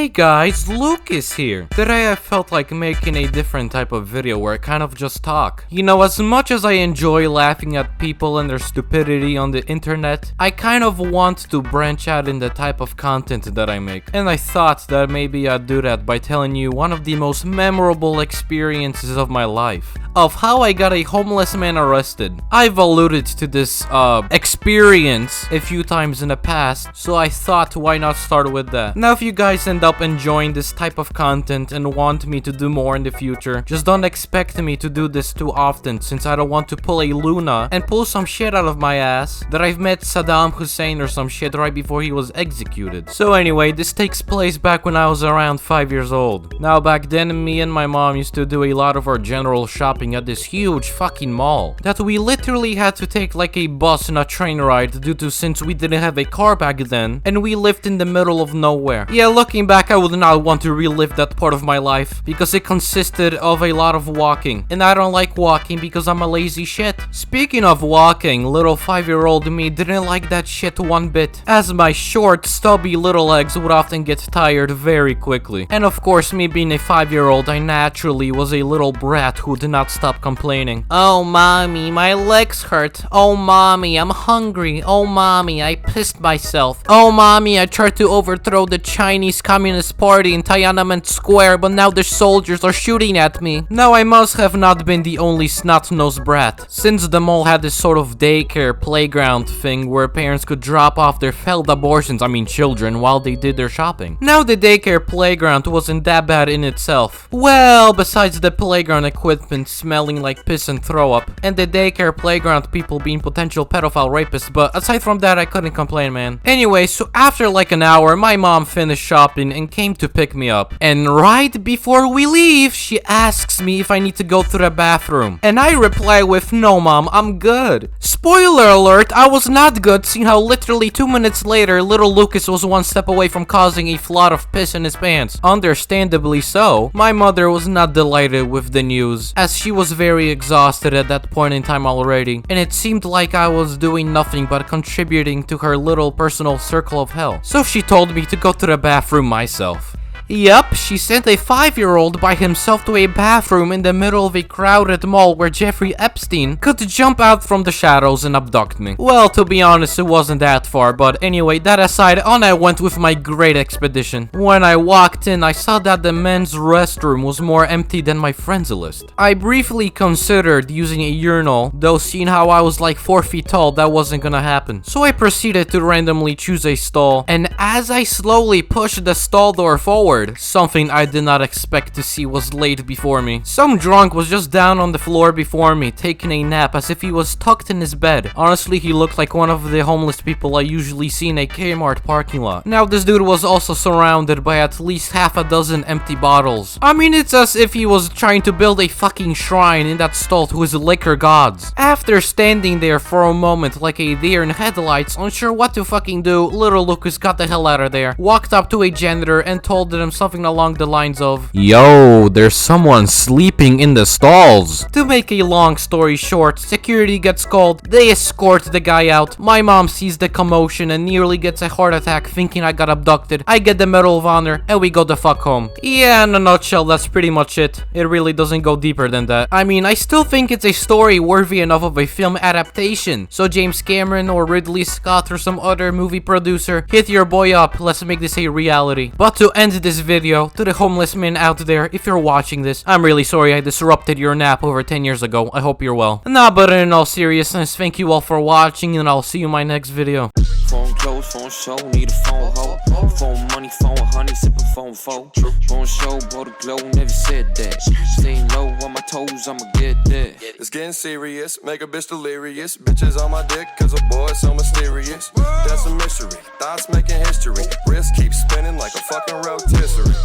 Hey guys, Lucas here. Today I felt like making a different type of video where I kind of just talk. You know, as much as I enjoy laughing at people and their stupidity on the internet, I kind of want to branch out in the type of content that I make. And I thought that maybe I'd do that by telling you one of the most memorable experiences of my life. Of how I got a homeless man arrested. I've alluded to this experience a few times in the past, so I thought why not start with that. Now if you guys end up enjoying this type of content and want me to do more in the future, just don't expect me to do this too often, since I don't want to pull a Luna and pull some shit out of my ass that I've met Saddam Hussein or some shit right before he was executed. So anyway, this takes place back when I was around 5 years old. Now back then, me and my mom used to do a lot of our general shopping at this huge fucking mall that we literally had to take like a bus and a train ride due to, since we didn't have a car back then and we lived in the middle of nowhere. Yeah, looking back, I would not want to relive that part of my life because it consisted of a lot of walking, and I don't like walking because I'm a lazy shit. Speaking of walking, little 5-year-old me didn't like that shit one bit, as my short, stubby little legs would often get tired very quickly. And of course, me being a 5-year-old, I naturally was a little brat who did not stop complaining. Oh mommy, my legs hurt. Oh mommy, I'm hungry. Oh mommy, I pissed myself. Oh mommy, I tried to overthrow the Chinese Communist Party in Tiananmen Square, but now the soldiers are shooting at me. Now I must have not been the only snot-nosed brat, since the mall had this sort of daycare playground thing where parents could drop off their failed abortions, children, while they did their shopping. Now the daycare playground wasn't that bad in itself. Well, besides the playground equipment smelling like piss and throw up, and the daycare playground people being potential pedophile rapists, but aside from that, I couldn't complain, man. Anyway, so after like an hour, my mom finished shopping and came to pick me up. And right before we leave, she asks me if I need to go to the bathroom. And I reply with, no mom, I'm good. Spoiler alert, I was not good, seeing how literally 2 minutes later, little Lucas was one step away from causing a flood of piss in his pants. Understandably so, my mother was not delighted with the news, as she was very exhausted at that point in time already, and it seemed like I was doing nothing but contributing to her little personal circle of hell. So she told me to go to the bathroom myself. Yup, she sent a 5-year-old by himself to a bathroom in the middle of a crowded mall where Jeffrey Epstein could jump out from the shadows and abduct me. Well, to be honest, it wasn't that far, but anyway, that aside, on I went with my great expedition. When I walked in, I saw that the men's restroom was more empty than my friends list. I briefly considered using a urinal, though seeing how I was like 4 feet tall, that wasn't gonna happen. So I proceeded to randomly choose a stall, and as I slowly pushed the stall door forward, something I did not expect to see was laid before me. Some drunk was just down on the floor before me, taking a nap as if he was tucked in his bed. Honestly, he looked like one of the homeless people I usually see in a Kmart parking lot. Now, this dude was also surrounded by at least half a dozen empty bottles. It's as if he was trying to build a fucking shrine in that stall to his liquor gods. After standing there for a moment like a deer in headlights, unsure what to fucking do, little Lucas got the hell out of there, walked up to a janitor and told them something along the lines of, "Yo, there's someone sleeping in the stalls." To make a long story short, security gets called, they escort the guy out, my mom sees the commotion and nearly gets a heart attack thinking I got abducted. I get the Medal of Honor and we go the fuck home. Yeah, in a nutshell, that's pretty much it. It really doesn't go deeper than that. I still think it's a story worthy enough of a film adaptation. So James Cameron or Ridley Scott or some other movie producer, hit your boy up, let's make this a reality. But to end this video, to the homeless men out there, if you're watching this, I'm really sorry I disrupted your nap over 10 years ago. I hope you're well. Nah, but in all seriousness, thank you all for watching, and I'll see you in my next video. Phone close, phone show, need a phone hoe. Phone money, phone honey, sipping phone foe. Phone show, blow the glow, never said that. Staying low on my toes, I'ma get that. It's getting serious, make a bitch delirious. Bitches on my dick, cause a boy so mysterious. That's a mystery, thoughts making history. Wrist keeps spinning like a fucking rotisserie.